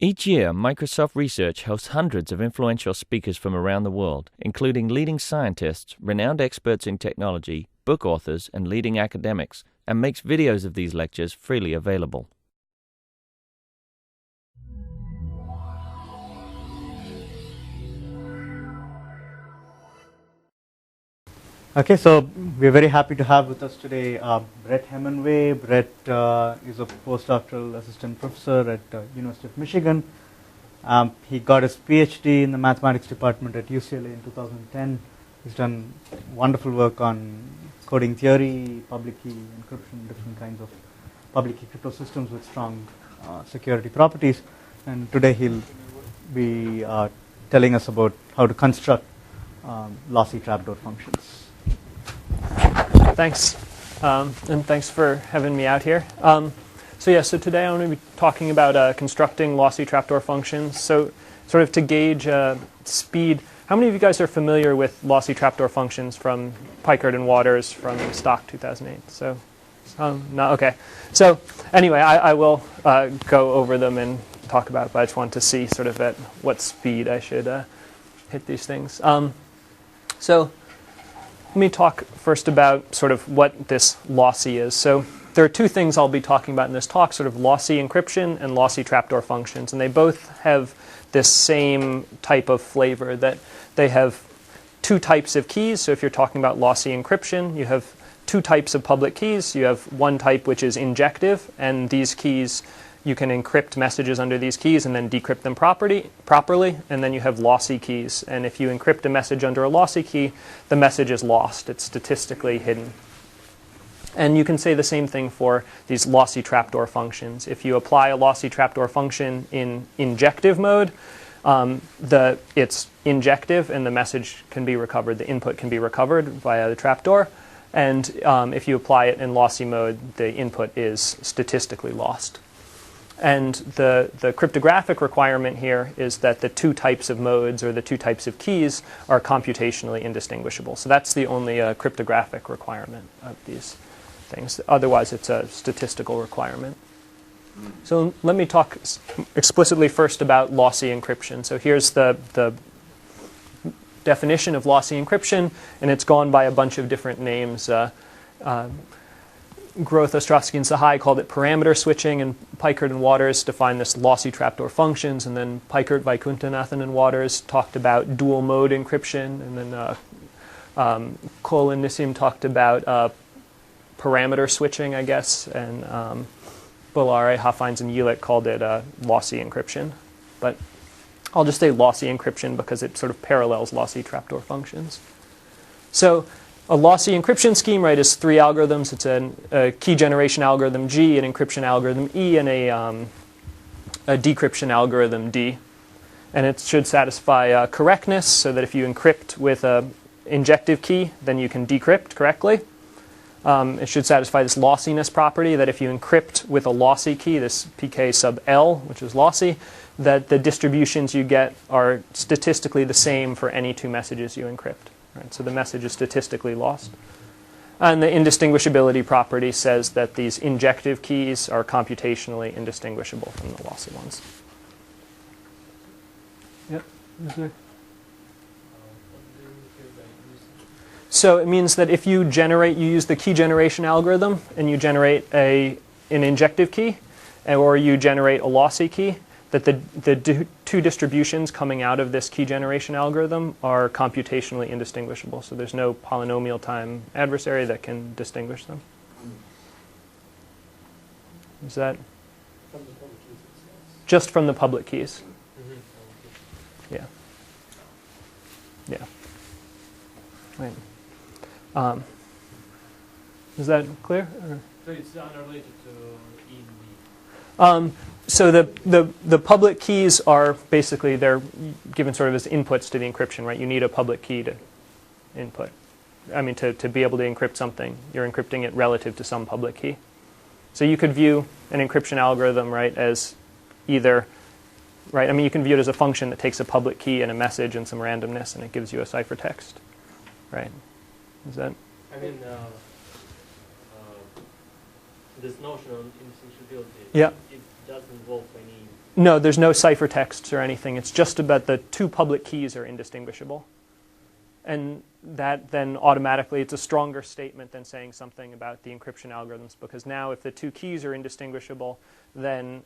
Each year, Microsoft Research hosts hundreds of influential speakers from around the world, including leading scientists, renowned experts in technology, book authors, and leading academics, and makes videos of these lectures freely available. Okay, so we're very happy to have with us today Brett Hemingway. Brett is a postdoctoral assistant professor at University of Michigan. He got his PhD in the mathematics department at UCLA in 2010. He's done wonderful work on coding theory, public key encryption, different kinds of public key cryptosystems with strong security properties. And today he'll be telling us about how to construct lossy trapdoor functions. Thanks, and thanks for having me out here. So today I'm going to be talking about constructing lossy trapdoor functions. So sort of to gauge speed, how many of you guys are familiar with lossy trapdoor functions from Peikert and Waters from STOC 2008? So, no, okay. So anyway, I will go over them and talk about it, but I just want to see sort of at what speed I should hit these things. So let me talk first about sort of what this lossy is. So there are two things I'll be talking about in this talk, sort of lossy encryption and lossy trapdoor functions. And they both have this same type of flavor, that they have two types of keys. So if you're talking about lossy encryption, you have two types of public keys. You have one type which is injective, and these keys, you can encrypt messages under these keys and then decrypt them properly. And then you have lossy keys. And if you encrypt a message under a lossy key, the message is lost. It's statistically hidden. And you can say the same thing for these lossy trapdoor functions. If you apply a lossy trapdoor function in injective mode, it's injective and the message can be recovered. The input can be recovered via the trapdoor. And if you apply it in lossy mode, the input is statistically lost. And the cryptographic requirement here is that the two types of modes or the two types of keys are computationally indistinguishable. So that's the only cryptographic requirement of these things. Otherwise, it's a statistical requirement. So let me talk explicitly first about lossy encryption. So here's the definition of lossy encryption, and it's gone by a bunch of different names. Groth, Ostrowski, and Sahai called it parameter switching, and Peikert and Waters defined this lossy trapdoor functions, and then Peikert, Vaikuntanathan, and Waters talked about dual mode encryption, and then Cole and Nissim talked about parameter switching, I guess, and Bollare, Hafeins, and Jelic called it lossy encryption. But I'll just say lossy encryption because it sort of parallels lossy trapdoor functions. So a lossy encryption scheme, right, is three algorithms. It's a key generation algorithm G, an encryption algorithm E, and a decryption algorithm D. And it should satisfy correctness, so that if you encrypt with an injective key, then you can decrypt correctly. It should satisfy this lossiness property, that if you encrypt with a lossy key, this pk sub L, which is lossy, that the distributions you get are statistically the same for any two messages you encrypt. Right, so the message is statistically lost. And the indistinguishability property says that these injective keys are computationally indistinguishable from the lossy ones. Yep. So it means that if you use the key generation algorithm and you generate an injective key, or you generate a lossy key, that the two distributions coming out of this key generation algorithm are computationally indistinguishable. So there's no polynomial time adversary that can distinguish them. Is that? From the public keys. Just from the public keys. Mm-hmm. Yeah. Yeah. Right. Is that clear? Or? So it's unrelated to IND. So the public keys are basically, they're given sort of as inputs to the encryption, right? You need a public key to input. I mean, to be able to encrypt something, you're encrypting it relative to some public key. So you could view an encryption algorithm, right, as either, right? I mean, you can view it as a function that takes a public key and a message and some randomness, and it gives you a ciphertext, right? Is that? I mean, this notion of indistinguishability. Yeah. It doesn't involve any... No, there's no ciphertexts or anything. It's just about the two public keys are indistinguishable. And that then automatically, it's a stronger statement than saying something about the encryption algorithms, because now if the two keys are indistinguishable, then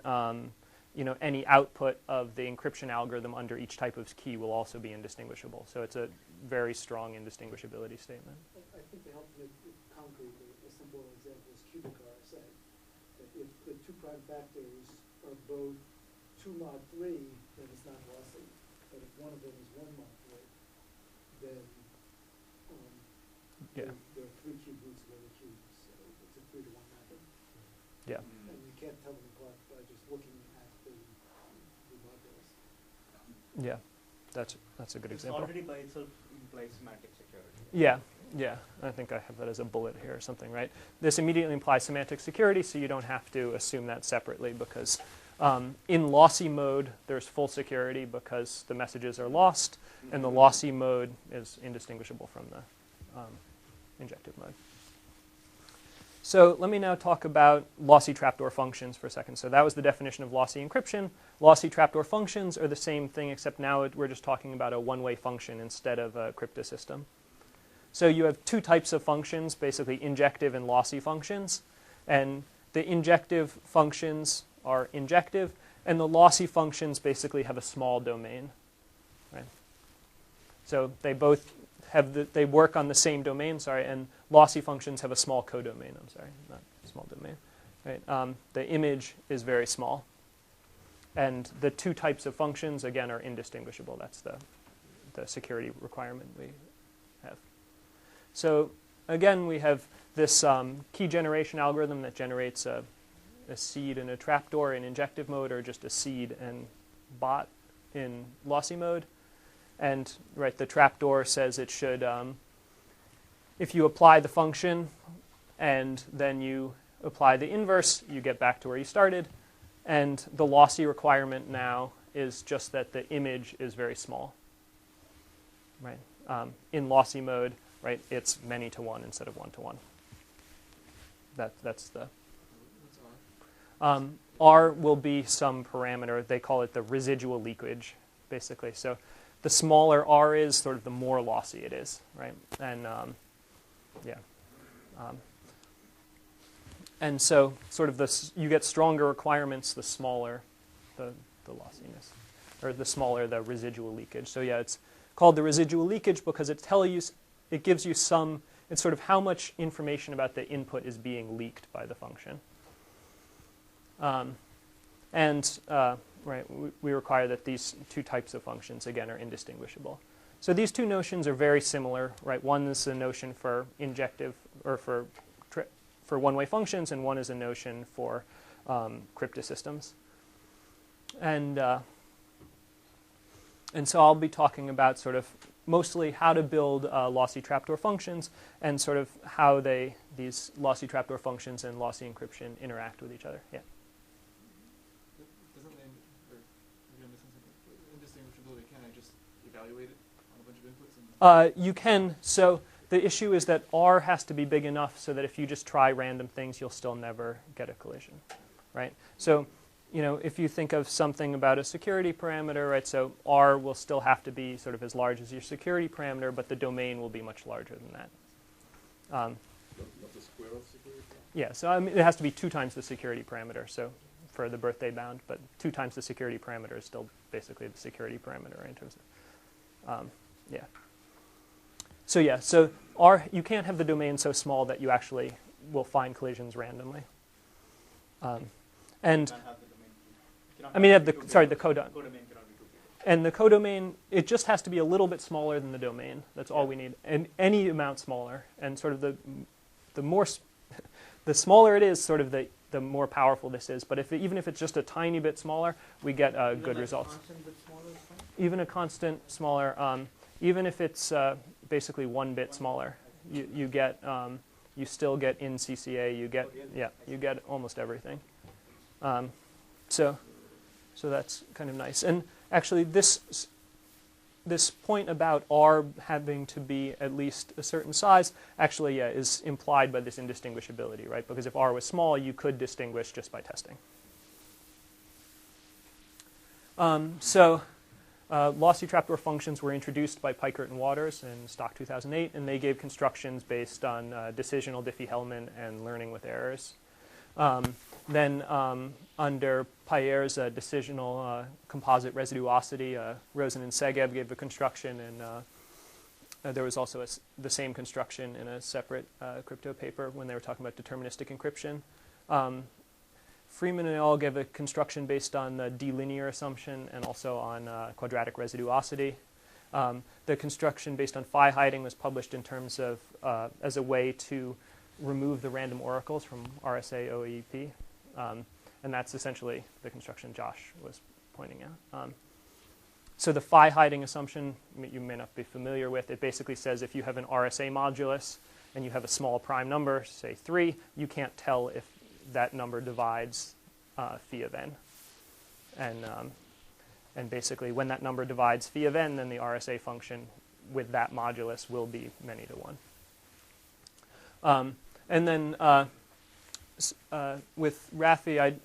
any output of the encryption algorithm under each type of key will also be indistinguishable. So it's a very strong indistinguishability statement. I think to help make it concrete, a simple example is cubic RSA. That if the two prime factors are both 2 mod 3, then it's not lossy. But if one of them is 1 mod 3, then there are 3 cube roots of other cubes. So it's a 3-to-1 mapping. Yeah. And you can't tell them apart by just looking at the modulus. Yeah, that's a good example. Already by itself implies semantic security. Yeah. I think I have that as a bullet here or something, right? This immediately implies semantic security, so you don't have to assume that separately, because in lossy mode, there's full security because the messages are lost, and the lossy mode is indistinguishable from the injective mode. So let me now talk about lossy trapdoor functions for a second. So that was the definition of lossy encryption. Lossy trapdoor functions are the same thing, except now we're just talking about a one-way function instead of a cryptosystem. So you have two types of functions, basically injective and lossy functions. And the injective functions are injective, and the lossy functions basically have a small domain. Right? So they both have they work on the same domain, and lossy functions have a small codomain, not small domain. Right? The image is very small. And the two types of functions, again, are indistinguishable. That's the security requirement we have. So again, we have this key generation algorithm that generates a seed and a trapdoor in injective mode, or just a seed and bot in lossy mode. And the trapdoor says it should, if you apply the function and then you apply the inverse, you get back to where you started. And the lossy requirement now is just that the image is very small. Right? In lossy mode, it's many to one instead of 1 to 1. That's the. R will be some parameter. They call it the residual leakage, basically. So the smaller R is, sort of the more lossy it is, right? And and so sort of you get stronger requirements the smaller the lossiness, or the smaller the residual leakage. So yeah, it's called the residual leakage because it gives you some. It's sort of how much information about the input is being leaked by the function. We require that these two types of functions, again, are indistinguishable. So these two notions are very similar, right? One is a notion for injective, or for one-way functions, and one is a notion for cryptosystems. And so I'll be talking about sort of mostly how to build lossy trapdoor functions, and sort of how these lossy trapdoor functions and lossy encryption interact with each other. Yeah. Doesn't mean, or maybe I'm missing something. Indistinguishability, can I just evaluate it on a bunch of inputs? You can. So the issue is that R has to be big enough so that if you just try random things, you'll still never get a collision, right? So, if you think of something about a security parameter, right? So R will still have to be sort of as large as your security parameter, but the domain will be much larger than that. What's the square of security? Yeah. So it has to be 2 times the security parameter. So for the birthday bound, but 2 times the security parameter is still basically the security parameter in terms of, yeah. So yeah, so R, you can't have the domain so small that you actually will find collisions randomly. And the codomain. And the codomain, it just has to be a little bit smaller than the domain. That's all we need, and any amount smaller. And sort of the smaller it is, sort of the more powerful this is. But even if it's just a tiny bit smaller, we get good results. Even a constant smaller, even if it's basically 1 bit smaller, you get you still get IND-CCA. You get almost everything. So that's kind of nice. And actually, this point about R having to be at least a certain size actually is implied by this indistinguishability, right? Because if R was small, you could distinguish just by testing. Lossy Trapdoor Functions were introduced by Peikert and Waters in STOC 2008, and they gave constructions based on decisional Diffie-Hellman and learning with errors. Then under Pierre's decisional composite residuosity, Rosen and Segev gave the construction, and there was also the same construction in a separate crypto paper when they were talking about deterministic encryption. Freeman and al. Gave a construction based on the D-linear assumption and also on quadratic residuosity. The construction based on phi hiding was published in terms of as a way to remove the random oracles from RSA OEP. And that's essentially the construction Josh was pointing out. So the phi hiding assumption, you may not be familiar with, it basically says if you have an RSA modulus and you have a small prime number, say 3, you can't tell if that number divides phi of n. And basically when that number divides phi of n, then the RSA function with that modulus will be many to 1. And then with Rafi,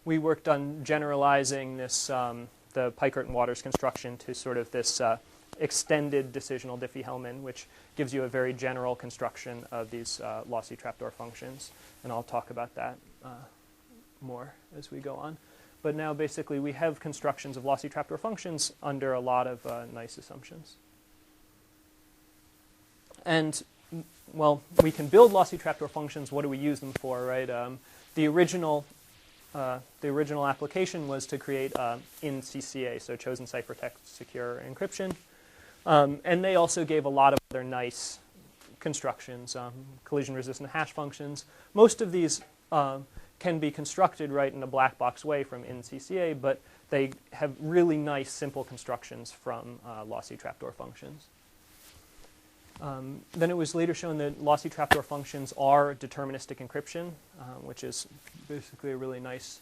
we worked on generalizing this, the Peikert and Waters construction to sort of this extended decisional Diffie-Hellman, which gives you a very general construction of these lossy trapdoor functions. And I'll talk about that more as we go on. But now basically we have constructions of lossy trapdoor functions under a lot of nice assumptions. And well, we can build lossy trapdoor functions. What do we use them for, right? The original application was to create IND-CCA, so chosen ciphertext secure encryption. And they also gave a lot of other nice constructions, collision-resistant hash functions. Most of these can be constructed right in a black box way from IND-CCA, but they have really nice simple constructions from lossy trapdoor functions. Then it was later shown that lossy trapdoor functions are deterministic encryption, which is basically a really nice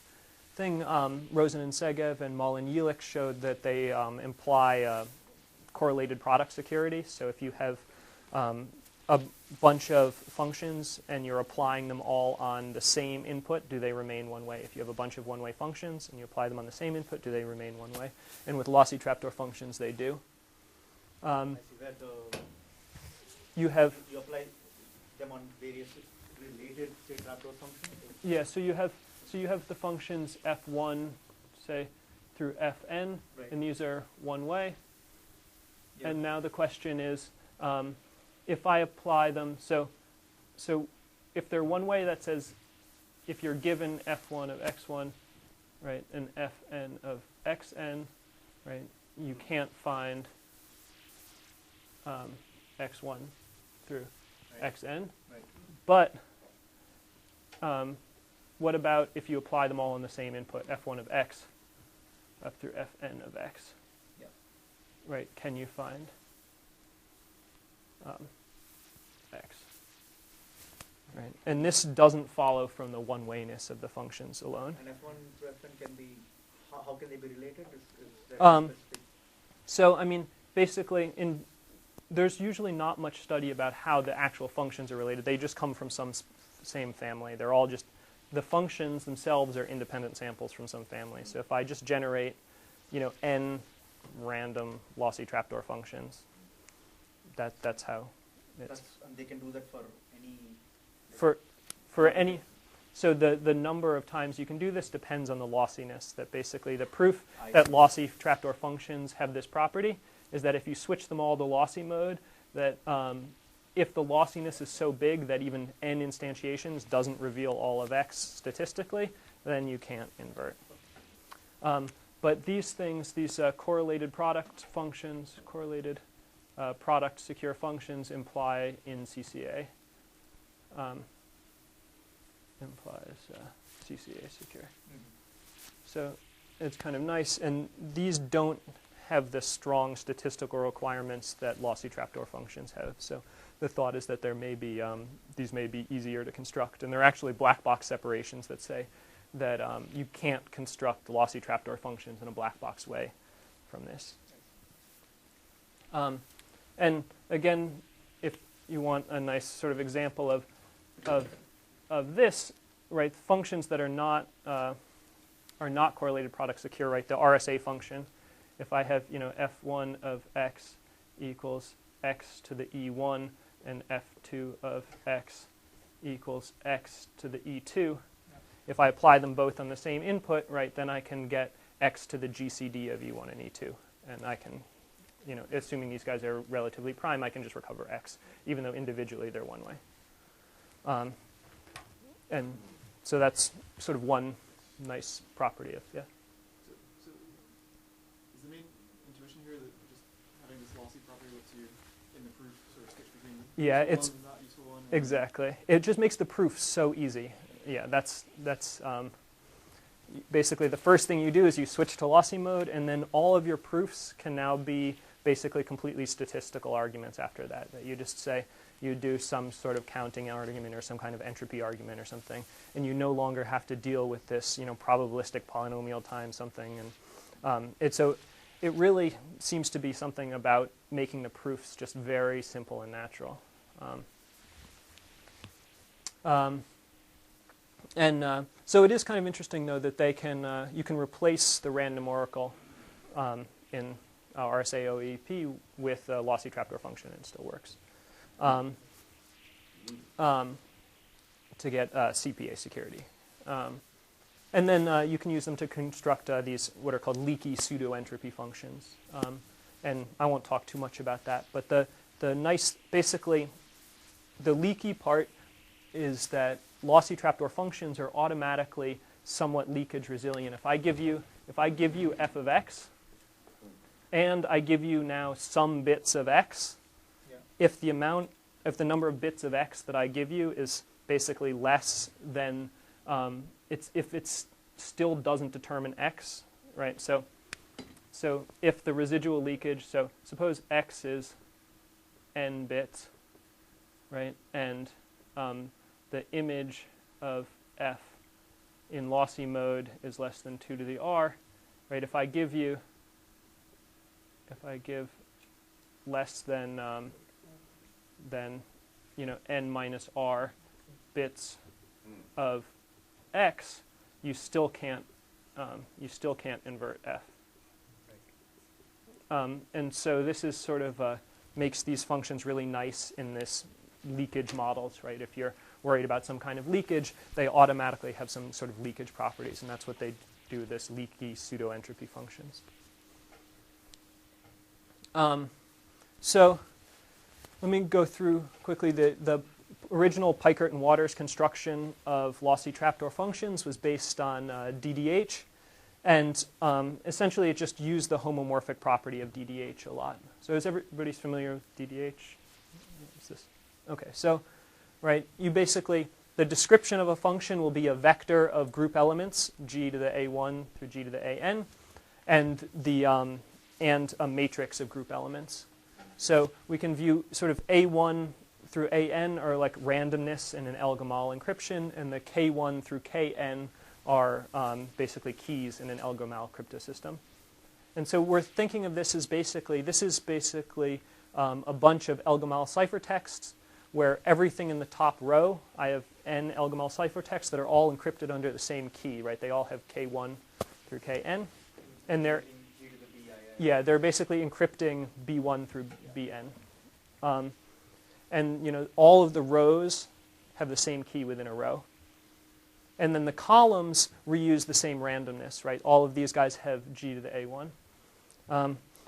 thing. Rosen and Segev and Mull and Jelic showed that they imply correlated product security. So if you have a bunch of functions and you're applying them all on the same input, do they remain one way? If you have a bunch of one-way functions and you apply them on the same input, do they remain one way? And with lossy trapdoor functions, they do. You apply them on various related, say, trapdoor functions? Yeah, so you have the functions f1, say, through fn, right. And these are one way. Yep. And now the question is, if I apply them, so if they're one way, that says if you're given f1 of x1, right, and fn of xn, right, you can't find x1 through right. xn. Right. But what about if you apply them all on the same input, f1 of x up through fn of x? Yeah. Right, can you find x? Right, and this doesn't follow from the one-wayness of the functions alone. And f1 to fn can be, how can they be related? Is there specific? So, I mean, basically, there's usually not much study about how the actual functions are related. They just come from some same family. They're all just, the functions themselves are independent samples from some family. So if I just generate, n random lossy trapdoor functions, that's how it's. And they can do that for any? For any, so the number of times you can do this depends on the lossiness. That basically the proof that lossy trapdoor functions have this property is that if you switch them all to lossy mode, that if the lossiness is so big that even n instantiations doesn't reveal all of x statistically, then you can't invert. But these things, these correlated product functions, correlated product secure functions imply IND-CCA. Implies CCA secure. Mm-hmm. So it's kind of nice, and these don't have the strong statistical requirements that lossy trapdoor functions have. So the thought is that there may be these may be easier to construct, and they're actually black box separations that say that you can't construct lossy trapdoor functions in a black box way from this. And again, if you want a nice sort of example of this, right? Functions that are not are not correlated product secure, right? The RSA function, if I have, f1 of x equals x to the e1 and f2 of x equals x to the e2, if I apply them both on the same input, right, then I can get x to the GCD of e1 and e2. And I can, assuming these guys are relatively prime, I can just recover x, even though individually they're one way. And so that's sort of one nice property of, yeah. So is the main intuition here that just having this lossy property lets you, in the proof, sort of switch between useful one and not useful one? Exactly. It just makes the proof so easy. Yeah, that's basically the first thing you do is you switch to lossy mode, and then all of your proofs can now be basically completely statistical arguments after that. That you just say, you do some sort of counting argument or some kind of entropy argument or something, and you no longer have to deal with this, probabilistic polynomial times something. And it really seems to be something about making the proofs just very simple and natural. So it is kind of interesting, though, that they can you can replace the random oracle in RSA OEP with a lossy trapdoor function, and it still works. To get CPA security. And then you can use them to construct these what are called leaky pseudoentropy functions. And I won't talk too much about that, but the nice, basically, the leaky part is that lossy trapdoor functions are automatically somewhat leakage resilient. If I give you f of x, and I give you now some bits of x, if the number of bits of x that I give you is basically less than if it still doesn't determine x, right? So if the residual leakage, so suppose x is n bits, right, and the image of f in lossy mode is less than 2 to the r, right? If I give less than n minus r bits of x, you still can't invert f. And so this is sort of makes these functions really nice in this leakage models, right? If you're worried about some kind of leakage, they automatically have some sort of leakage properties, and that's what they do, this leaky pseudoentropy functions. So let me go through quickly the original Peikert and Waters construction of lossy trapdoor functions was based on DDH, and essentially it just used the homomorphic property of DDH a lot. So is everybody familiar with DDH? What's this? Okay, so right, you basically, the description of a function will be a vector of group elements, g to the a1 through g to the an, and and a matrix of group elements. So we can view sort of a1 through an are like randomness in an L-Gamal encryption, and the k1 through kn are basically keys in an L-Gamal cryptosystem. And so we're thinking of this as basically, a bunch of L-Gamal ciphertexts where everything in the top row, I have n L-Gamal ciphertexts that are all encrypted under the same key, right? They all have k1 through kn, and they're basically encrypting b1 through bn. And all of the rows have the same key within a row. And then the columns reuse the same randomness, right? All of these guys have g to the a1.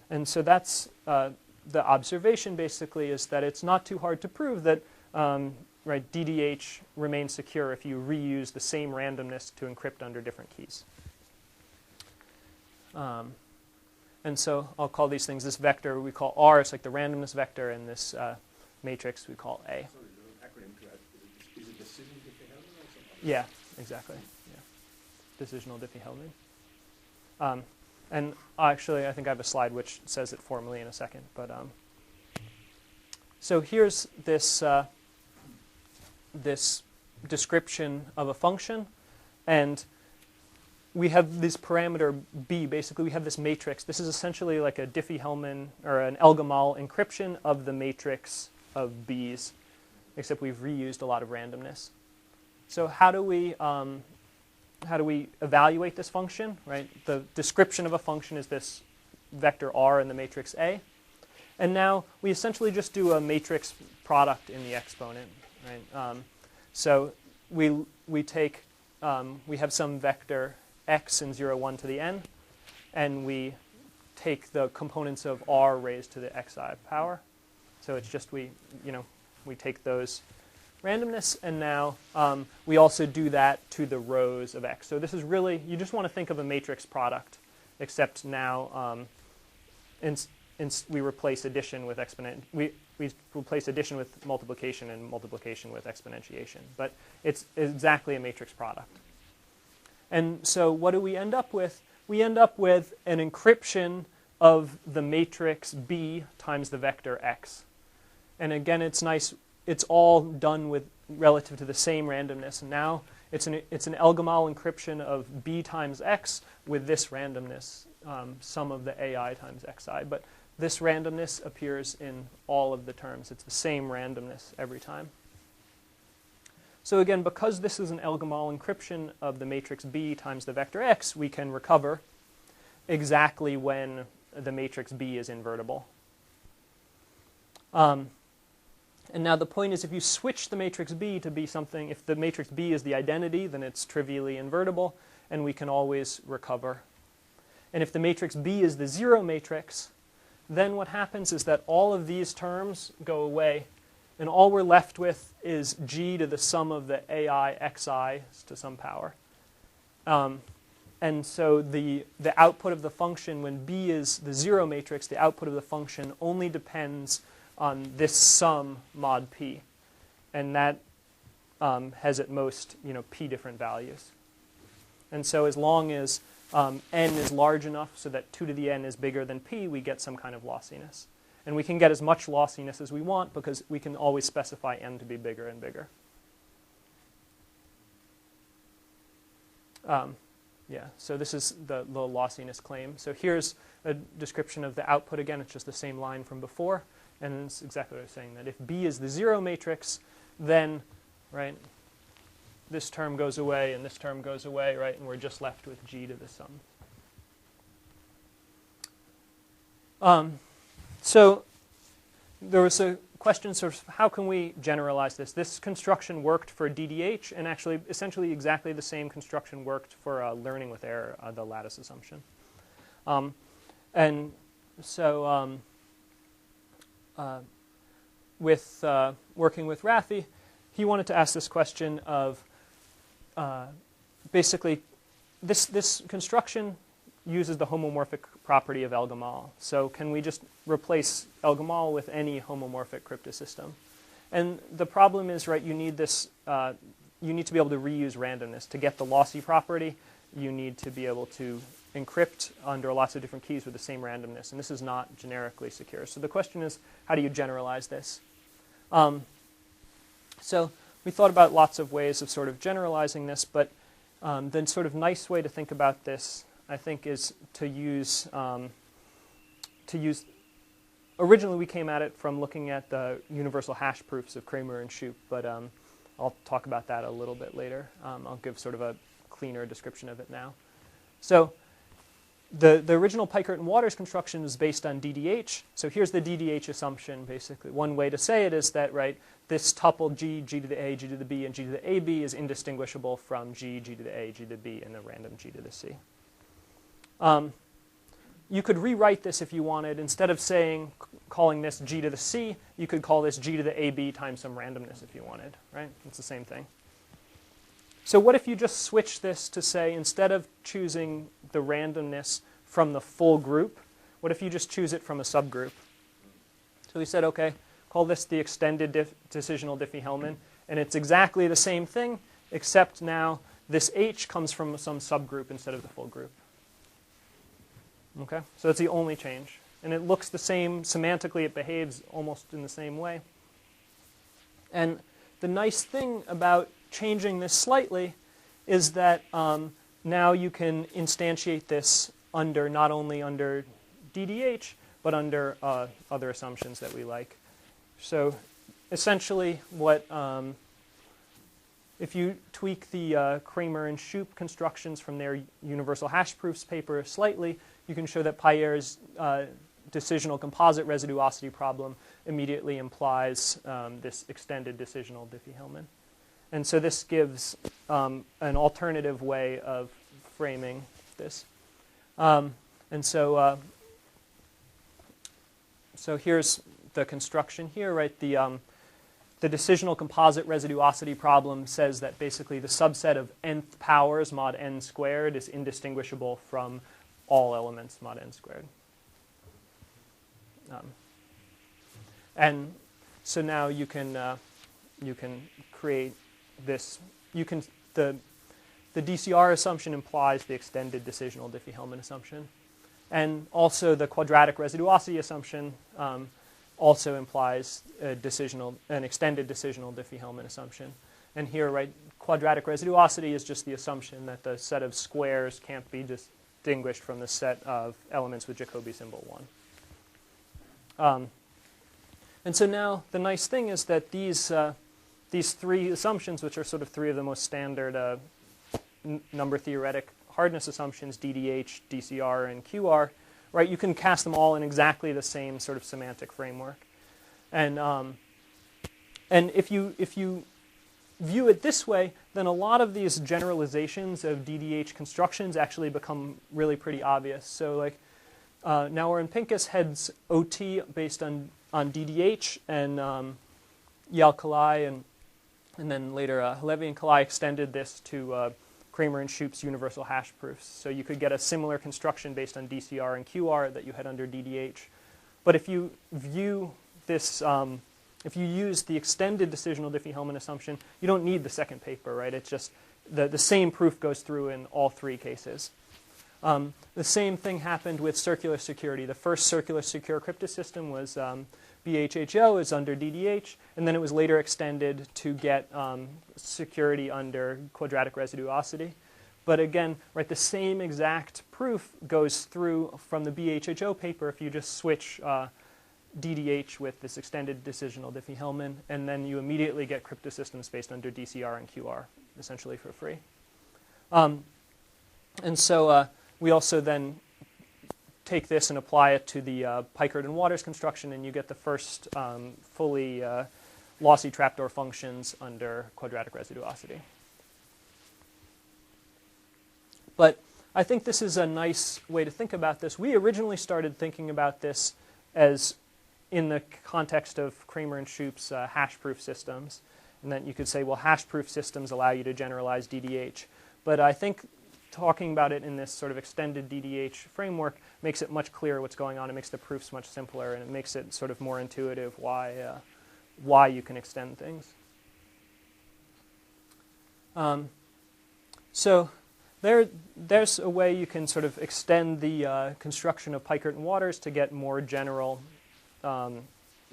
And so that's the observation basically is that it's not too hard to prove that right, DDH remains secure if you reuse the same randomness to encrypt under different keys. And so I'll call these things, this vector we call R, it's like the randomness vector, and this matrix we call A. Sorry, there's an acronym to that. Is it decision Diffie-Hellman or something? Yeah, exactly. Yeah. Decisional Diffie-Hellman. And actually, I think I have a slide which says it formally in a second. But so here's this this description of a function, and we have this parameter b. Basically, we have this matrix. This is essentially like a Diffie-Hellman or an L-Gamal encryption of the matrix of b's, except we've reused a lot of randomness. So how do we evaluate this function, right? The description of a function is this vector R in the matrix A. And now we essentially just do a matrix product in the exponent, right? So we take, we have some vector x in 0, 1 to the n, and we take the components of R raised to the xi power. So it's just we take those randomness, and now we also do that to the rows of x. So this is really, you just want to think of a matrix product, except now we replace addition with we replace addition with multiplication and multiplication with exponentiation. But it's exactly a matrix product. And so what do we end up with? We end up with an encryption of the matrix B times the vector x. And again, it's nice. It's all done with relative to the same randomness. And now it's an Elgamal encryption of B times x with this randomness, sum of the AI times xi. But this randomness appears in all of the terms. It's the same randomness every time. So again, because this is an Elgamal encryption of the matrix B times the vector x, we can recover exactly when the matrix B is invertible. And now the point is, if you switch the matrix B to be something, if the matrix B is the identity, then it's trivially invertible, and we can always recover. And if the matrix B is the zero matrix, then what happens is that all of these terms go away, and all we're left with is g to the sum of the ai xi to some power. And so the output of the function, when B is the zero matrix, the output of the function only depends on this sum mod p, and that has at most p different values. And so as long as n is large enough so that 2 to the n is bigger than p, we get some kind of lossiness. And we can get as much lossiness as we want because we can always specify n to be bigger and bigger. Yeah, so this is the lossiness claim. So here's a description of the output again. It's just the same line from before. And it's exactly what I was saying, that if B is the zero matrix, then, right, this term goes away and this term goes away, right, and we're just left with g to the sum. So there was a question, sort of, how can we generalize this? This construction worked for DDH, and actually essentially exactly the same construction worked for learning with error, the lattice assumption. And so with working with Rathi, he wanted to ask this question of basically this construction uses the homomorphic property of Elgamal. So can we just replace Elgamal with any homomorphic cryptosystem? And the problem is, right, you need this. You need to be able to reuse randomness to get the lossy property. You need to be able to encrypt under lots of different keys with the same randomness, and this is not generically secure. So the question is, how do you generalize this? So we thought about lots of ways of sort of generalizing this, but the sort of nice way to think about this, I think, is to use originally we came at it from looking at the universal hash proofs of Kramer and Shoup, but I'll talk about that a little bit later. I'll give sort of a cleaner description of it now. So the original Peikert and Waters construction is based on DDH. So here's the DDH assumption, basically. One way to say it is that, right, this tuple g to the a, g to the b, and g to the ab is indistinguishable from g to the a, g to the b, and the random g to the c. You could rewrite this if you wanted. Instead of calling this g to the c, you could call this g to the ab times some randomness if you wanted, right? It's the same thing. So what if you just switch this to say, instead of choosing the randomness from the full group, what if you just choose it from a subgroup? So we said, okay, call this the extended decisional Diffie-Hellman, and it's exactly the same thing, except now this h comes from some subgroup instead of the full group. Okay, so that's the only change. And it looks the same, semantically it behaves almost in the same way. And the nice thing about changing this slightly is that now you can instantiate this under not only under DDH, but under other assumptions that we like. So essentially what if you tweak the Kramer and Shoup constructions from their universal hash proofs paper slightly, you can show that Peier's decisional composite residuosity problem immediately implies this extended decisional Diffie-Hellman. And so this gives an alternative way of framing this. And so here's the construction here, right? The decisional composite residuosity problem says that basically the subset of nth powers mod n squared is indistinguishable from all elements mod n squared. And so now you can create this. The DCR assumption implies the extended decisional Diffie-Hellman assumption, and also the quadratic residuosity assumption also implies an extended decisional Diffie-Hellman assumption. And here, right, quadratic residuosity is just the assumption that the set of squares can't be distinguished from the set of elements with Jacobi symbol 1. And so now the nice thing is that these three assumptions, which are sort of three of the most standard number theoretic hardness assumptions, DDH, DCR, and QR, right? You can cast them all in exactly the same sort of semantic framework. And if you view it this way, then a lot of these generalizations of DDH constructions actually become really pretty obvious. So like now we're in Pincus heads OT based on DDH, and Yal Kalai and then later Halevi and Kalai extended this to Kramer and Shoup's universal hash proofs. So you could get a similar construction based on DCR and QR that you had under DDH. But if you view this, if you use the extended decisional Diffie-Hellman assumption, you don't need the second paper, right? It's just the same proof goes through in all three cases. The same thing happened with circular security. The first circular secure cryptosystem was BHHO is under DDH, and then it was later extended to get security under quadratic residuosity. But again, right, the same exact proof goes through from the BHHO paper if you just switch DDH with this extended decisional Diffie-Hellman, and then you immediately get cryptosystems based under DCR and QR, essentially for free. And so we also then take this and apply it to the Peikert and Waters construction, and you get the first fully lossy trapdoor functions under quadratic residuosity. But I think this is a nice way to think about this. We originally started thinking about this as in the context of Kramer and Shoup's hash proof systems. And then you could say, well, hash proof systems allow you to generalize DDH. But I think talking about it in this sort of extended DDH framework makes it much clearer what's going on. It makes the proofs much simpler, and it makes it sort of more intuitive why you can extend things. So there's a way you can sort of extend the construction of Peikert and Waters to get more general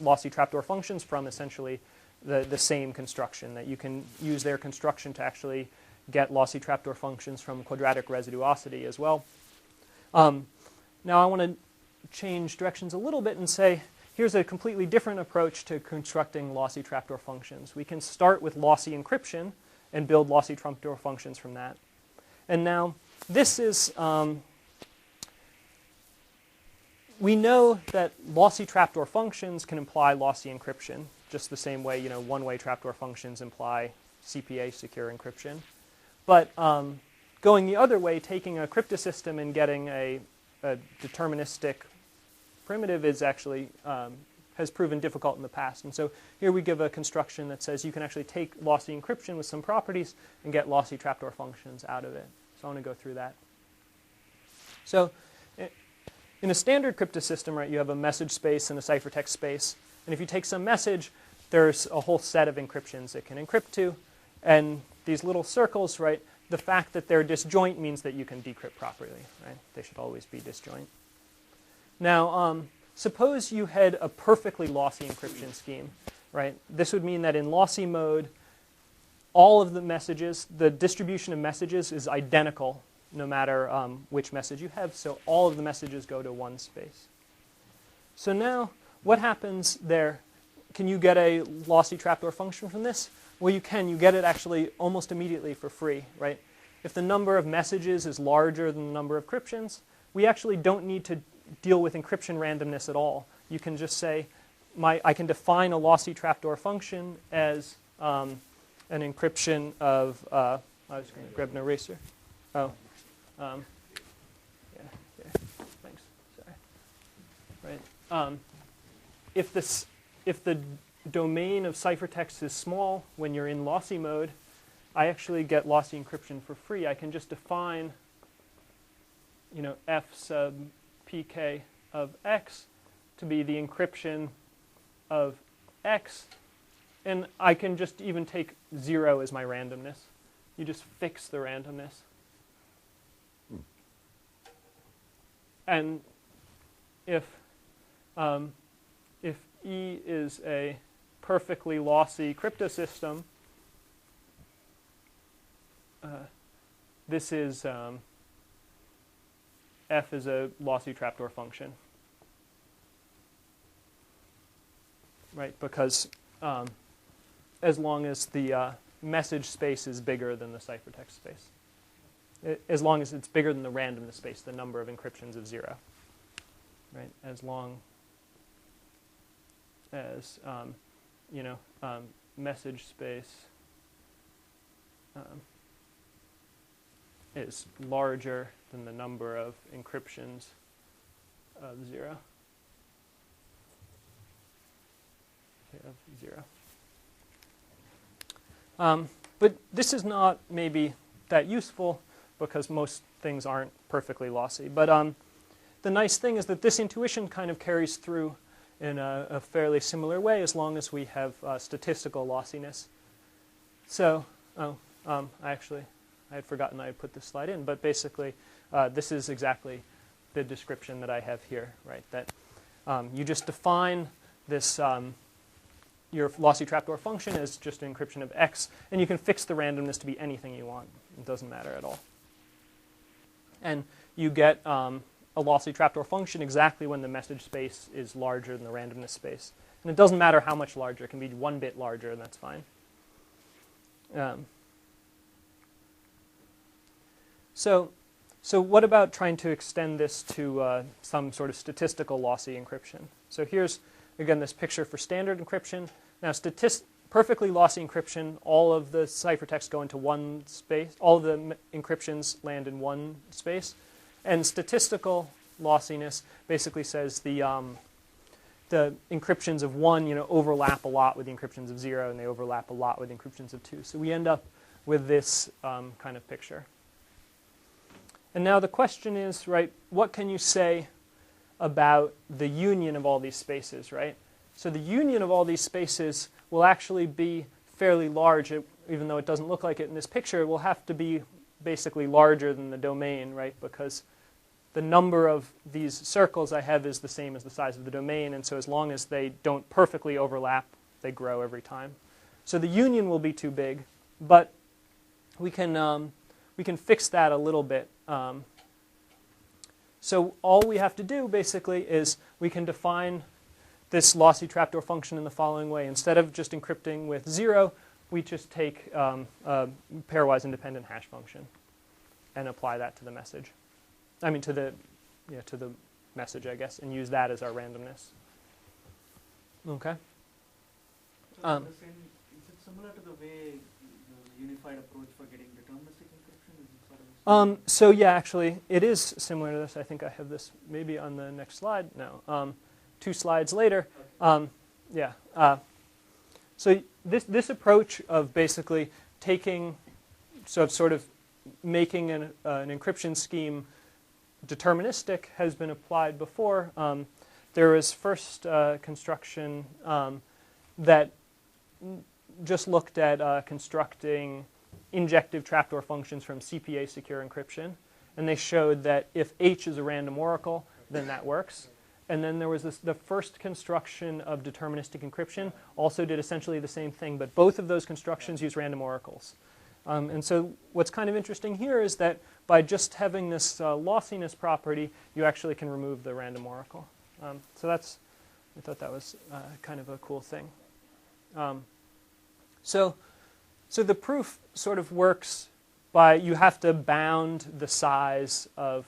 lossy trapdoor functions from essentially the same construction, that you can use their construction to actually get lossy trapdoor functions from quadratic residuosity as well. Now I want to change directions a little bit and say, here's a completely different approach to constructing lossy trapdoor functions. We can start with lossy encryption and build lossy trapdoor functions from that. And now this is, we know that lossy trapdoor functions can imply lossy encryption, just the same way, one-way trapdoor functions imply CPA, secure encryption. But going the other way, taking a cryptosystem and getting a deterministic primitive is actually has proven difficult in the past. And so here we give a construction that says you can actually take lossy encryption with some properties and get lossy trapdoor functions out of it. So I want to go through that. So in a standard cryptosystem, right, you have a message space and a ciphertext space. And if you take some message, there's a whole set of encryptions it can encrypt to. And these little circles, right, the fact that they're disjoint means that you can decrypt properly, right? They should always be disjoint. Now, suppose you had a perfectly lossy encryption scheme, right? This would mean that in lossy mode, all of the messages, the distribution of messages is identical no matter which message you have, so all of the messages go to one space. So now, what happens there? Can you get a lossy trapdoor function from this? Well, you can. You get it actually almost immediately for free, right? If the number of messages is larger than the number of encryptions, we actually don't need to deal with encryption randomness at all. You can just say, I can define a lossy trapdoor function as an encryption of, I was going to grab an eraser. Oh, yeah, thanks, sorry. Right. If the domain of ciphertext is small when you're in lossy mode, I actually get lossy encryption for free. I can just define, f sub pk of x to be the encryption of x, and I can just even take 0 as my randomness. You just fix the randomness. And if E is a perfectly lossy cryptosystem, this is f is a lossy trapdoor function, right? Because as long as the message space is bigger than the ciphertext space, as long as it's bigger than the randomness space, the number of encryptions of 0, right? As long as message space is larger than the number of encryptions of 0. Okay, of 0. But this is not maybe that useful because most things aren't perfectly lossy. But the nice thing is that this intuition kind of carries through in a fairly similar way as long as we have statistical lossiness. So, I had forgotten I had put this slide in, but basically this is exactly the description that I have here, right? That you just define this, your lossy trapdoor function as just an encryption of x, and you can fix the randomness to be anything you want. It doesn't matter at all. And you get a lossy trapdoor function exactly when the message space is larger than the randomness space. And it doesn't matter how much larger. It can be 1 bit larger, and that's fine. So what about trying to extend this to some sort of statistical lossy encryption? So here's, again, this picture for standard encryption. Now, perfectly lossy encryption, all of the ciphertext go into one space. All of the encryptions land in one space. And statistical lossiness basically says the encryptions of 1 overlap a lot with the encryptions of 0, and they overlap a lot with the encryptions of 2. So we end up with this kind of picture. And now the question is, right, what can you say about the union of all these spaces, right? So the union of all these spaces will actually be fairly large, even though it doesn't look like it in this picture. It will have to be basically larger than the domain, right? Because the number of these circles I have is the same as the size of the domain, and so as long as they don't perfectly overlap, they grow every time. So the union will be too big, but we can fix that a little bit. So all we have to do basically is we can define this lossy trapdoor function in the following way. Instead of just encrypting with 0, we just take a pairwise independent hash function and apply that to the message. I mean to the message, I guess, and use that as our randomness. Okay. So is it similar to the way the unified approach for getting deterministic encryption? Is it sort of so yeah, actually, it is similar to this. I think I have this maybe on the next slide. No, 2 slides later. Okay. Yeah. So this approach of basically taking, sort of making an encryption scheme deterministic has been applied before. There was first construction that just looked at constructing injective trapdoor functions from CPA secure encryption, and they showed that if H is a random oracle, then that works. And then there was the first construction of deterministic encryption, also did essentially the same thing, but both of those constructions use random oracles. And so what's kind of interesting here is that by just having this lossiness property, you actually can remove the random oracle. So I thought that was kind of a cool thing. So So the proof sort of works by you have to bound the size of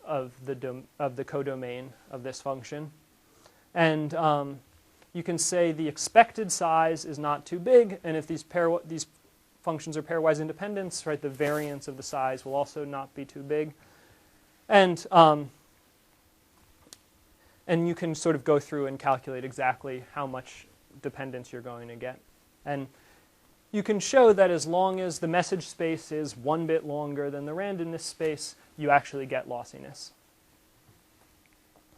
the codomain of this function. And you can say the expected size is not too big, and if these functions are pairwise independents, right, the variance of the size will also not be too big. And you can sort of go through and calculate exactly how much dependence you're going to get. And you can show that as long as the message space is 1 bit longer than the randomness space, you actually get lossiness.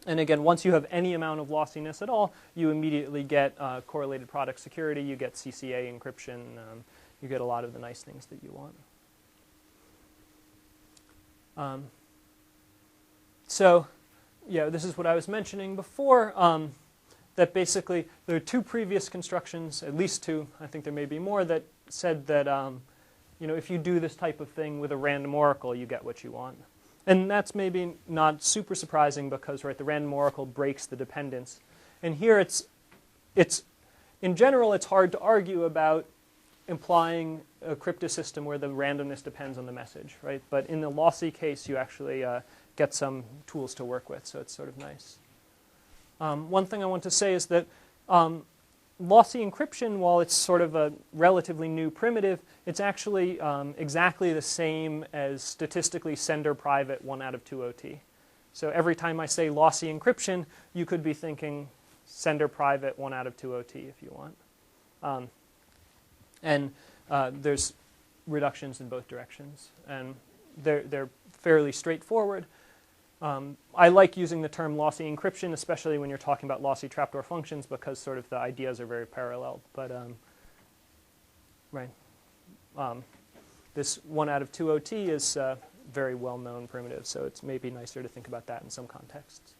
And again, once you have any amount of lossiness at all, you immediately get correlated product security, you get CCA encryption, you get a lot of the nice things that you want. So yeah, this is what I was mentioning before, that basically there are 2 previous constructions, at least 2, I think there may be more, that said that if you do this type of thing with a random oracle, you get what you want. And that's maybe not super surprising because, right, the random oracle breaks the dependence. And here it's in general, it's hard to argue about implying a cryptosystem where the randomness depends on the message, right? But in the lossy case, you actually get some tools to work with, so it's sort of nice. One thing I want to say is that lossy encryption, while it's sort of a relatively new primitive, it's actually exactly the same as statistically sender private 1 out of 2 OT. So every time I say lossy encryption, you could be thinking sender private 1 out of 2 OT if you want. And there's reductions in both directions. And they're fairly straightforward. I like using the term lossy encryption, especially when you're talking about lossy trapdoor functions, because sort of the ideas are very parallel. But right, this 1 out of 2 OT is a very well-known primitive, so it's maybe nicer to think about that in some contexts.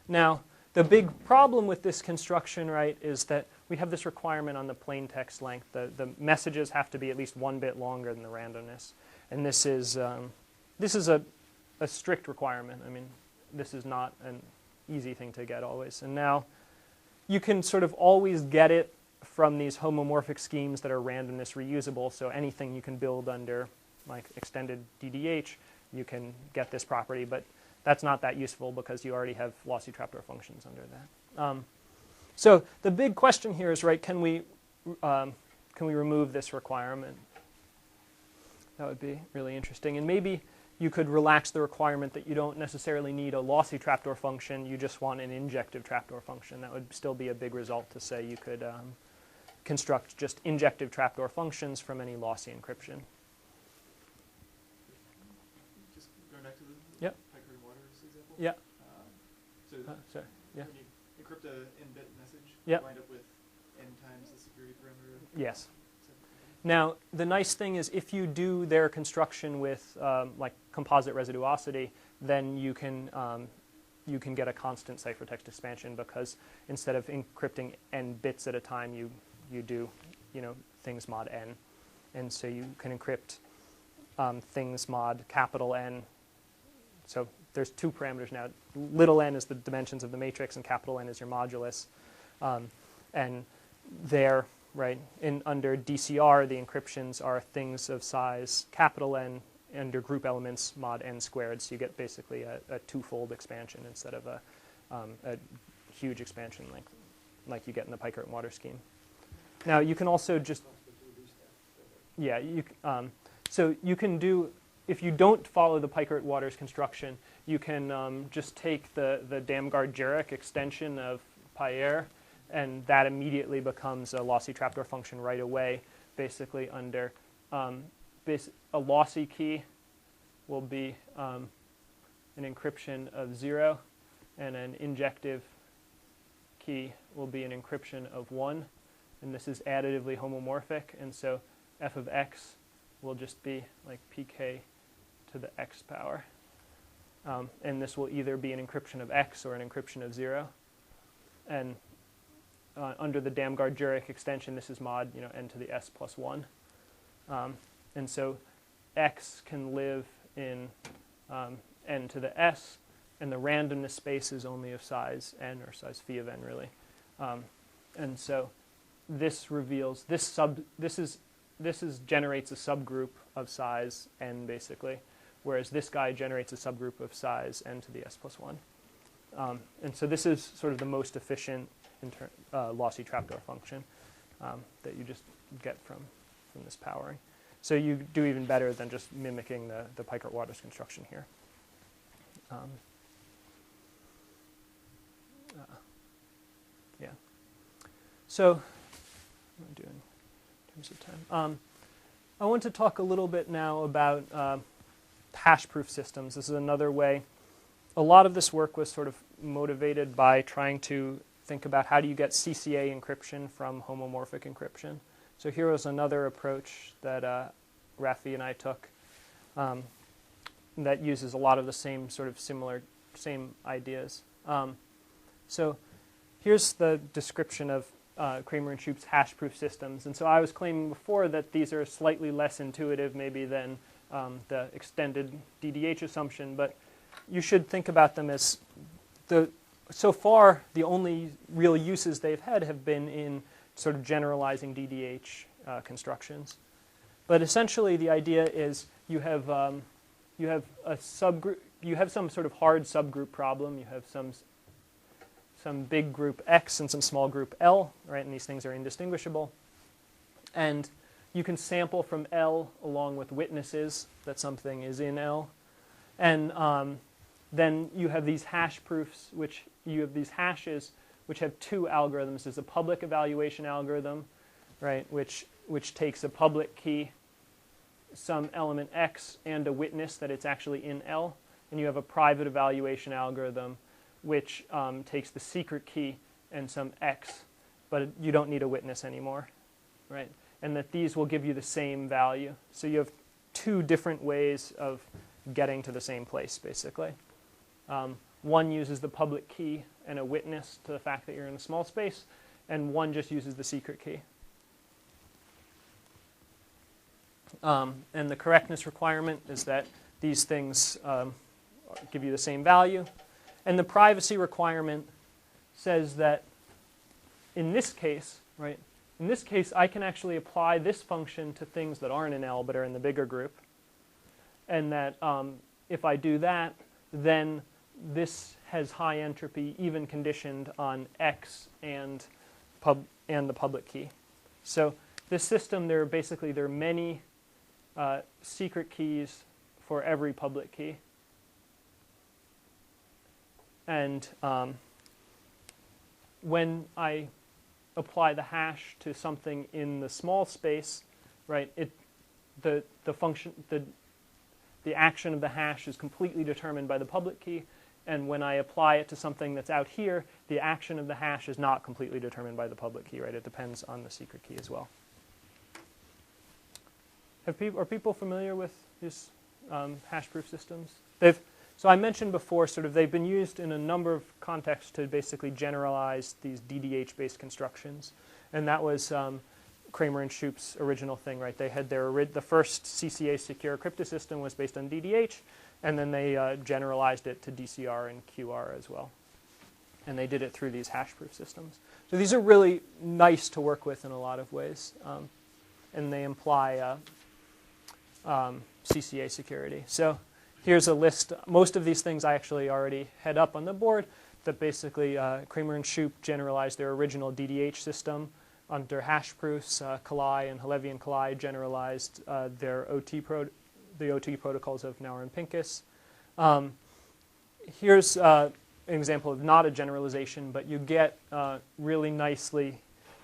Now, the big problem with this construction, right, is that we have this requirement on the plain text length. The messages have to be at least 1 bit longer than the randomness, and this is a strict requirement. I mean, this is not an easy thing to get always. And now you can sort of always get it from these homomorphic schemes that are randomness reusable. So anything you can build under like extended DDH, you can get this property. But that's not that useful because you already have lossy trapdoor functions under that. So the big question here is, right, can we remove this requirement? That would be really interesting. And maybe you could relax the requirement that you don't necessarily need a lossy trapdoor function, you just want an injective trapdoor function. That would still be a big result to say you could construct just injective trapdoor functions from any lossy encryption. Just going back to the Yep. Peikert and Waters example. Yeah. So Sorry. Yeah. when you encrypt a n-bit message, Yep. you wind up with n times the security parameter. Yes. Now, the nice thing is if you do their construction with like composite residuosity, then you can get a constant ciphertext expansion because instead of encrypting n bits at a time, you do things mod n. And so you can encrypt things mod capital N. So there's 2 parameters now. Little n is the dimensions of the matrix, and capital N is your modulus. And there, right, under DCR, the encryptions are things of size capital N under group elements mod n squared. So you get basically a 2-fold expansion instead of a huge expansion like you get in the Peikert and Waters scheme. Now you can also just so you can do, if you don't follow the Peikert Waters construction, you can just take the Damgard-Jurek extension of Peikert, and that immediately becomes a lossy trapdoor function right away. Basically, under a lossy key will be an encryption of 0, and an injective key will be an encryption of 1. And this is additively homomorphic, and so f of x will just be like pk to the x power. And this will either be an encryption of x or an encryption of 0. And under the Damgard-Jurek extension, this is mod n to the s plus 1. And so x can live in n to the s, and the randomness space is only of size n, or size phi of n, really. And so this reveals this generates a subgroup of size n basically, whereas this guy generates a subgroup of size n to the s plus 1. And so this is sort of the most efficient lossy trapdoor function that you just get from this powering. So you do even better than just mimicking the Peikert Waters construction here. Yeah. So, what am I doing in terms of time? I want to talk a little bit now about hash-proof systems. This is another way. A lot of this work was sort of motivated by trying to think about how do you get CCA encryption from homomorphic encryption. So here was another approach that Rafi and I took that uses a lot of the same sort of same ideas. So here's the description of Kramer and Shup's hash-proof systems. And so I was claiming before that these are slightly less intuitive maybe than the extended DDH assumption, but you should think about them as so far the only real uses they've had have been in sort of generalizing DDH constructions. But essentially the idea is you have a subgroup, you have some sort of hard subgroup problem, you have some big group X and some small group L, right? And these things are indistinguishable. And you can sample from L along with witnesses that something is in L. And then you have these hash proofs, which you have these hashes which have two algorithms. There's a public evaluation algorithm, right, which takes a public key, some element X, and a witness that it's actually in L. And you have a private evaluation algorithm which takes the secret key and some X, but you don't need a witness anymore, right? And that these will give you the same value. So you have two different ways of getting to the same place, basically. One uses the public key and a witness to the fact that you're in a small space, and one just uses the secret key. And the correctness requirement is that these things give you the same value. And the privacy requirement says that in this case, right, in this case, I can actually apply this function to things that aren't in L but are in the bigger group. And that if I do that, then this has high entropy, even conditioned on X and the public key. So this system, there are many secret keys for every public key. And when I apply the hash to something in the small space, right, the action of the hash is completely determined by the public key. And when I apply it to something that's out here, the action of the hash is not completely determined by the public key, right? It depends on the secret key as well. Are people familiar with these hash-proof systems? So I mentioned before, sort of, they've been used in a number of contexts to basically generalize these DDH-based constructions, and that was Kramer and Shup's original thing, right? They had the first CCA secure cryptosystem was based on DDH, and then they generalized it to DCR and QR as well, and they did it through these hash-proof systems. So these are really nice to work with in a lot of ways, and they imply CCA security. So here's a list. Most of these things I actually already had up on the board. That basically Kramer and Shup generalized their original DDH system under hash proofs. Kalai and Halevi and Kalai generalized the OT protocols of Nauer and Pincus. Here's an example of not a generalization, but you get really nice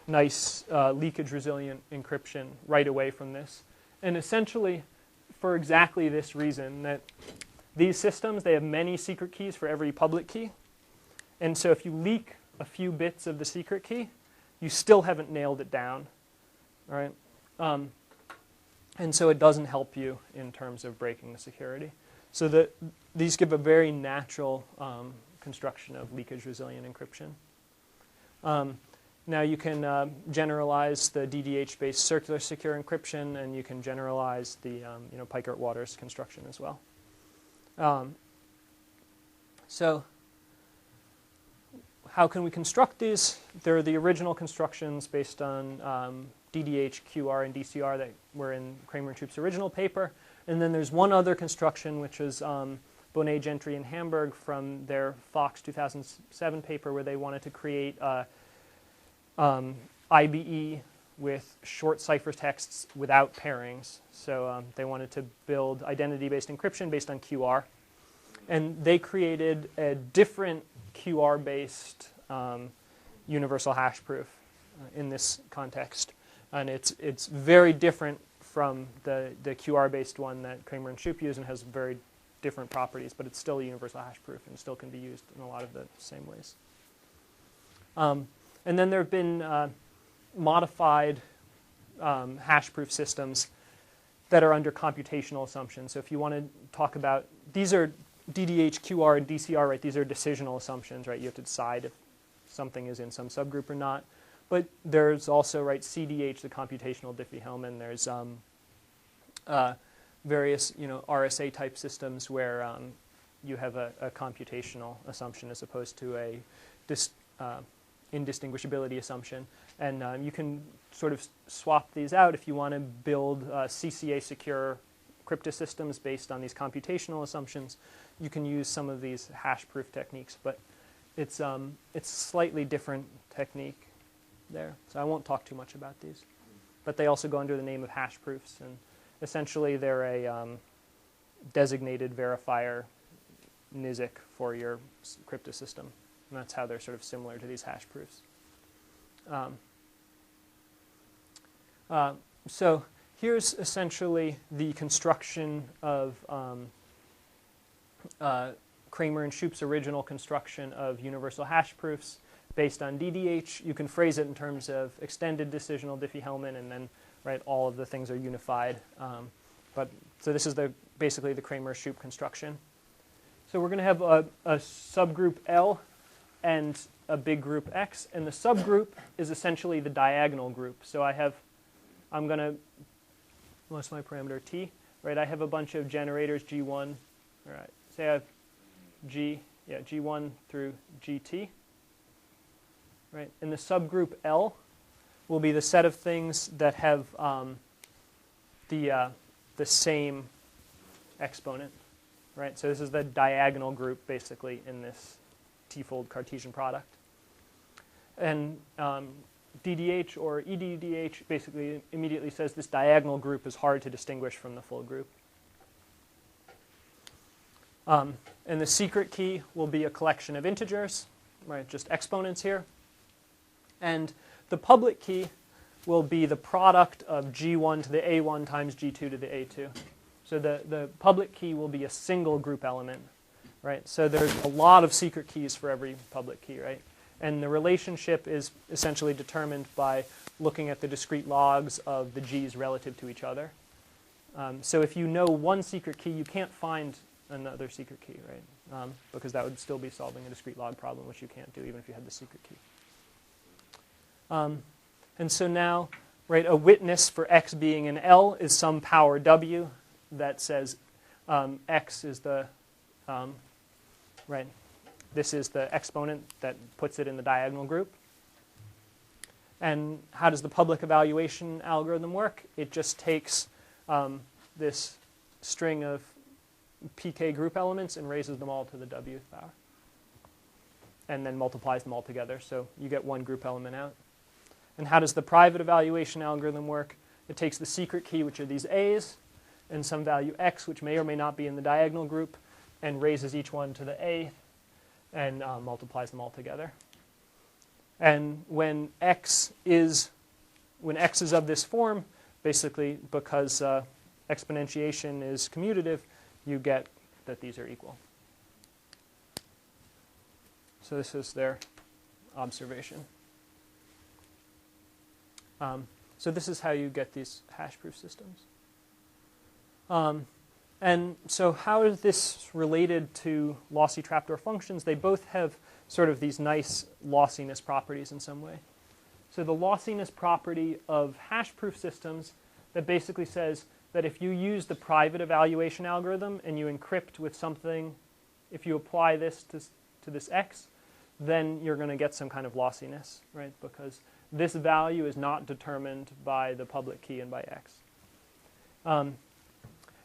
leakage resilient encryption right away from this. And essentially, for exactly this reason, that these systems, they have many secret keys for every public key. And so if you leak a few bits of the secret key, you still haven't nailed it down, all right? And so it doesn't help you in terms of breaking the security. So these give a very natural construction of leakage resilient encryption. Now you can generalize the DDH-based circular secure encryption, and you can generalize the Peikert Waters construction as well. So how can we construct these? They're the original constructions based on DDH, QR, and DCR that were in Kramer and Troop's original paper. And then there's one other construction, which is Bonet, Gentry, and Hamburg from their Fox 2007 paper, where they wanted to create IBE with short ciphertexts without pairings. So they wanted to build identity-based encryption based on QR. And they created a different QR-based universal hash proof in this context. And it's very different from the QR-based one that Kramer and Troop use, and has very different properties, but it's still a universal hash proof and still can be used in a lot of the same ways. And then there have been modified hash proof systems that are under computational assumptions. So if you want to talk about, these are DDH, QR, and DCR, right? These are decisional assumptions, right? You have to decide if something is in some subgroup or not. But there's also, right, CDH, the computational Diffie-Hellman. There's various, RSA type systems where you have a computational assumption as opposed to a indistinguishability assumption. And you can sort of swap these out if you want to build CCA secure cryptosystems based on these computational assumptions. You can use some of these hash proof techniques, but it's slightly different technique there. So I won't talk too much about these. But they also go under the name of hash proofs, and essentially they're a designated verifier NISIC for your cryptosystem. And that's how they're sort of similar to these hash proofs. So here's essentially the construction of Kramer and Troop's original construction of universal hash proofs based on DDH. You can phrase it in terms of extended decisional Diffie-Hellman, and then all of the things are unified. So this is basically the Kramer-Troop construction. So we're going to have a subgroup L and a big group X, and the subgroup is essentially the diagonal group. So I'm going to, what's my parameter, T? Right, I have a bunch of generators, G1. All right, say I have G1 through GT. Right, and the subgroup L will be the set of things that have the same exponent. Right, so this is the diagonal group basically in this T-fold Cartesian product. And DDH or EDDH basically immediately says this diagonal group is hard to distinguish from the full group. And the secret key will be a collection of integers, right, just exponents here. And the public key will be the product of G1 to the A1 times G2 to the A2. So the public key will be a single group element, right? So there's a lot of secret keys for every public key, right? And the relationship is essentially determined by looking at the discrete logs of the G's relative to each other. So if you know one secret key, you can't find another secret key, right? Because that would still be solving a discrete log problem, which you can't do even if you had the secret key. And so now, right, a witness for x being an L is some power W that says x is the, right, this is the exponent that puts it in the diagonal group. And how does the public evaluation algorithm work? It just takes this string of pk group elements and raises them all to the wth power. And then multiplies them all together, so you get one group element out. And how does the private evaluation algorithm work? It takes the secret key, which are these A's, and some value x, which may or may not be in the diagonal group, and raises each one to the a, and multiplies them all together. And when x is of this form, basically because exponentiation is commutative, you get that these are equal. So this is their observation. So this is how you get these hash proof systems. And so how is this related to lossy trapdoor functions? They both have sort of these nice lossiness properties in some way. So the lossiness property of hash proof systems that basically says that if you use the private evaluation algorithm and you encrypt with something, if you apply this to this x, then you're going to get some kind of lossiness, right? Because this value is not determined by the public key and by X.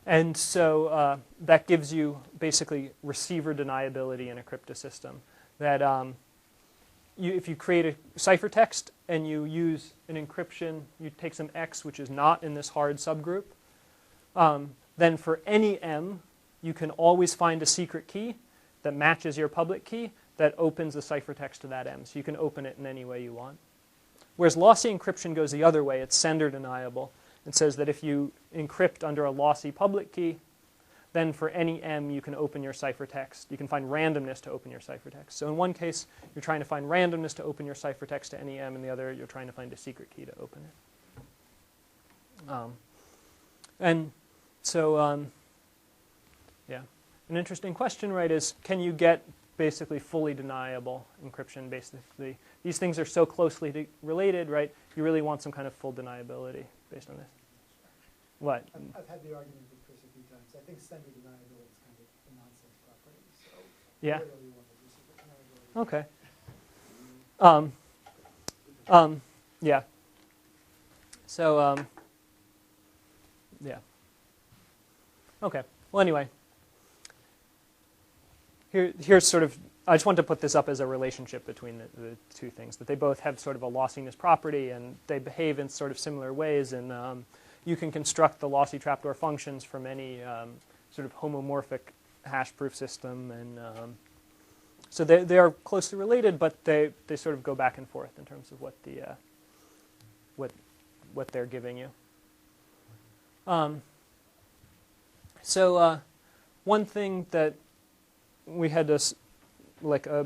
And so that gives you basically receiver deniability in a cryptosystem. That if you create a ciphertext and you use an encryption, you take some X which is not in this hard subgroup, then for any M, you can always find a secret key that matches your public key that opens the ciphertext to that M. So you can open it in any way you want. Whereas lossy encryption goes the other way. It's sender deniable. It says that if you encrypt under a lossy public key, then for any M, you can open your ciphertext. You can find randomness to open your ciphertext. So in one case, you're trying to find randomness to open your ciphertext to any M. In the other, you're trying to find a secret key to open it. And so, yeah. An interesting question, right, is can you get basically fully deniable encryption? Basically, these things are so closely related, right? You really want some kind of full deniability based on this. What? I've had the argument with Chris a few times. I think sender deniability is kind of a nonsense property. So yeah. I really want to do secret deniability. Okay. Yeah. So, yeah. Okay. Well, anyway. Here's sort of, I just want to put this up as a relationship between the two things, that they both have sort of a lossiness property and they behave in sort of similar ways. And you can construct the lossy trapdoor functions from any sort of homomorphic hash proof system. And so they are closely related, but they sort of go back and forth in terms of what the what they're giving you. So one thing that we had to,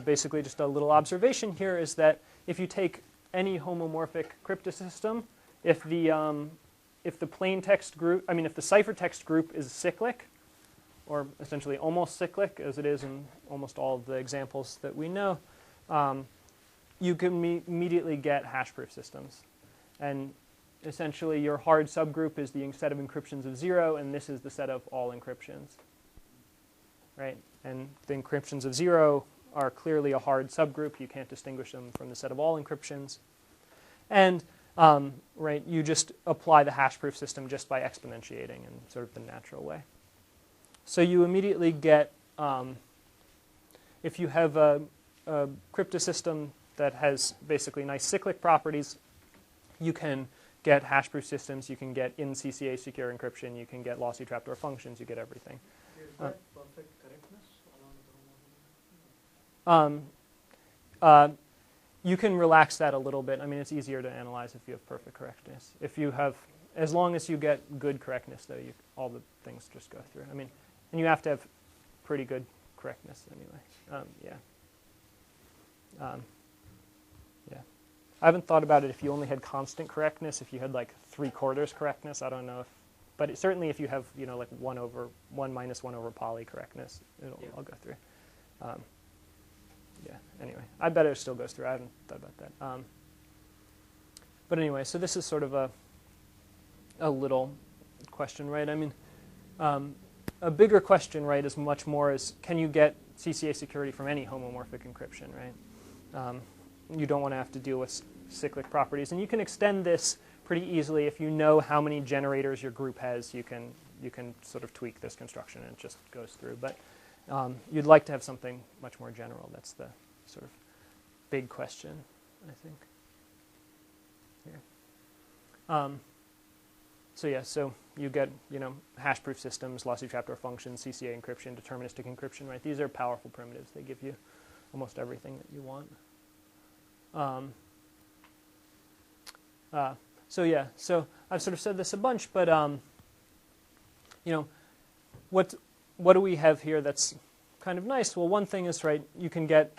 basically just a little observation here is that if you take any homomorphic cryptosystem, if the plain text group, if the ciphertext group is cyclic, or essentially almost cyclic, as it is in almost all of the examples that we know, you can immediately get hash-proof systems. And essentially, your hard subgroup is the set of encryptions of 0, and this is the set of all encryptions. Right? And the encryptions of 0 are clearly a hard subgroup. You can't distinguish them from the set of all encryptions. And right, you just apply the hash-proof system just by exponentiating in sort of the natural way. So you immediately get, if you have a cryptosystem that has basically nice cyclic properties, you can get hash-proof systems, you can get IND-CCA secure encryption, you can get lossy trapdoor functions, you get everything. Is that perfect correctness along with the You can relax that a little bit. I mean, it's easier to analyze if you have perfect correctness. If you have, as long as you get good correctness, though, all the things just go through. I mean, and you have to have pretty good correctness anyway. Yeah. I haven't thought about it if you only had constant correctness. If you had like 3/4 correctness, I don't know if, but certainly if you have like 1 minus 1 over poly correctness, I'll go through. Yeah. Anyway, I bet it still goes through. I haven't thought about that. But anyway, so this is sort of a little question, right? I mean, a bigger question, right, is much more is can you get CCA security from any homomorphic encryption, right? You don't want to have to deal with cyclic properties, and you can extend this pretty easily if you know how many generators your group has. You can sort of tweak this construction, and it just goes through. But you'd like to have something much more general. That's the sort of big question, I think. Here. So yeah, so you get hash-proof systems, lossy trapdoor functions, CCA encryption, deterministic encryption, right? These are powerful primitives. They give you almost everything that you want. So yeah, so I've sort of said this a bunch, but what do we have here that's kind of nice? Well, one thing is, right, you can get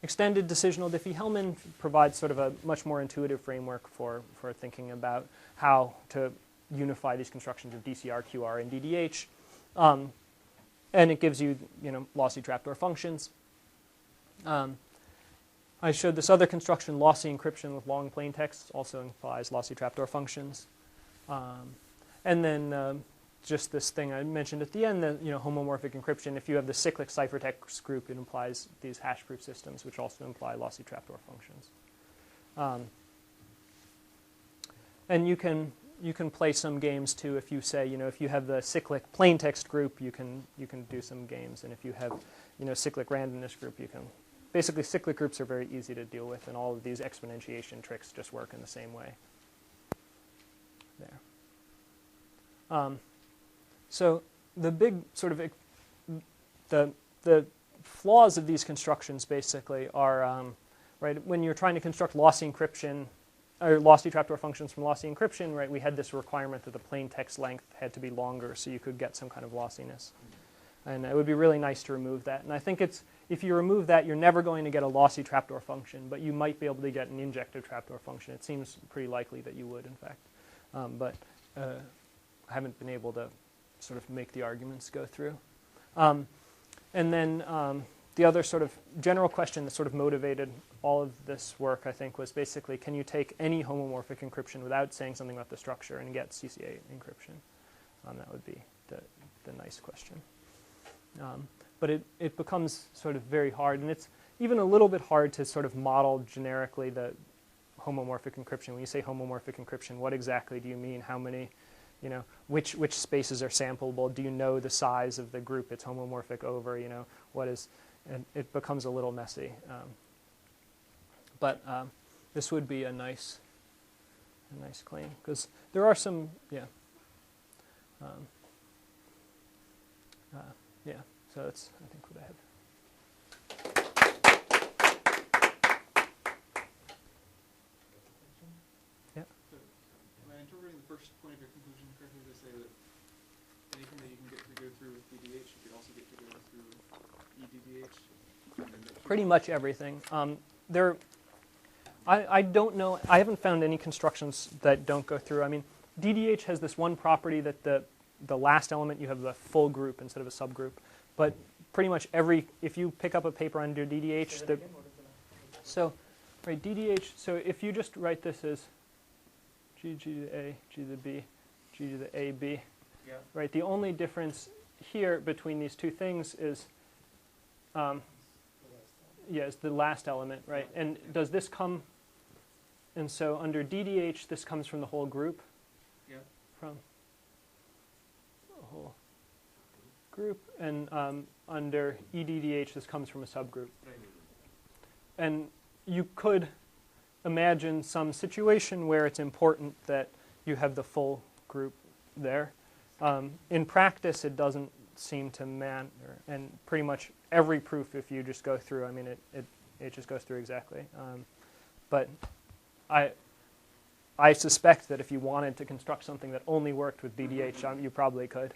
extended decisional Diffie-Hellman provides sort of a much more intuitive framework for thinking about how to unify these constructions of DCR, QR, and DDH, and it gives you lossy trapdoor functions. I showed this other construction, lossy encryption with long plain text, also implies lossy trapdoor functions. And then just this thing I mentioned at the end, the homomorphic encryption. If you have the cyclic ciphertext group, it implies these hash proof systems, which also imply lossy trapdoor functions. And you can play some games too. If you say, if you have the cyclic plaintext group, you can do some games, and if you have, cyclic randomness group, you can. Basically, cyclic groups are very easy to deal with, and all of these exponentiation tricks just work in the same way. There. So the big sort of the flaws of these constructions basically are right when you're trying to construct lossy encryption or lossy trapdoor functions from lossy encryption. Right, we had this requirement that the plain text length had to be longer so you could get some kind of lossiness, and it would be really nice to remove that. And I think if you remove that, you're never going to get a lossy trapdoor function, but you might be able to get an injective trapdoor function. It seems pretty likely that you would, in fact, but I haven't been able to sort of make the arguments go through. And then the other sort of general question that sort of motivated all of this work, I think, was basically, can you take any homomorphic encryption without saying something about the structure and get CCA encryption? That would be the nice question. But it becomes sort of very hard, and it's even a little bit hard to sort of model generically the homomorphic encryption. When you say homomorphic encryption, what exactly do you mean? How many, which spaces are sampleable? Do you know the size of the group it's homomorphic over? What is, and it becomes a little messy. But this would be a nice claim, because there are some, so that's, I think, what I have. Yeah. So, am I interpreting the first point of your conclusion correctly to say that anything that you can get to go through with DDH, you could also get to go through EDDH? Pretty much everything. I don't know. I haven't found any constructions that don't go through. I mean, DDH has this one property that the last element you have a full group instead of a subgroup. But pretty much if you pick up a paper under DDH, right, DDH, so if you just write this as G to the A, G to the B, G to the A, B, right, the only difference here between these two things is, is the last element, right? And does this come, and so under DDH, this comes from the whole group? Yeah. From the whole group, and under EDDH, this comes from a subgroup. And you could imagine some situation where it's important that you have the full group there. In practice, it doesn't seem to matter, and pretty much every proof, if you just go through, I mean, it just goes through exactly. But I suspect that if you wanted to construct something that only worked with DDH, you probably could.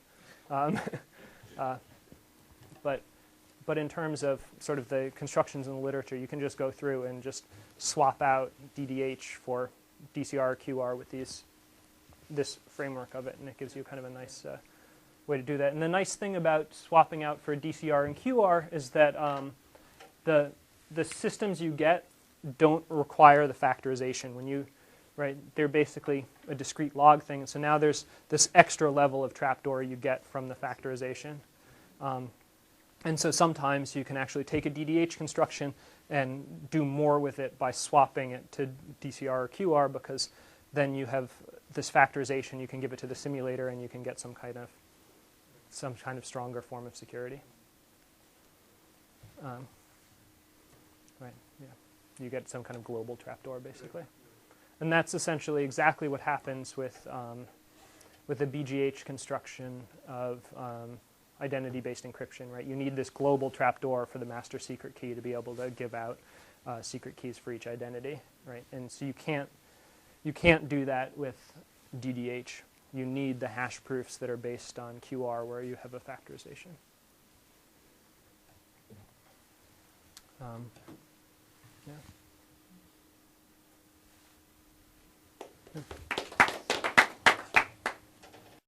But in terms of sort of the constructions in the literature, you can just go through and just swap out DDH for DCR or QR with this framework of it, and it gives you kind of a nice way to do that. And the nice thing about swapping out for DCR and QR is that the systems you get don't require the factorization. When you, right, they're basically a discrete log thing. And so now there's this extra level of trapdoor you get from the factorization. And so sometimes you can actually take a DDH construction and do more with it by swapping it to DCR or QR, because then you have this factorization. You can give it to the simulator, and you can get some kind of stronger form of security. Right. Yeah. You get some kind of global trapdoor, basically. And that's essentially exactly what happens with the BGH construction of identity-based encryption, right? You need this global trapdoor for the master secret key to be able to give out secret keys for each identity, right? And so you can't do that with DDH. You need the hash proofs that are based on QR, where you have a factorization. Yeah.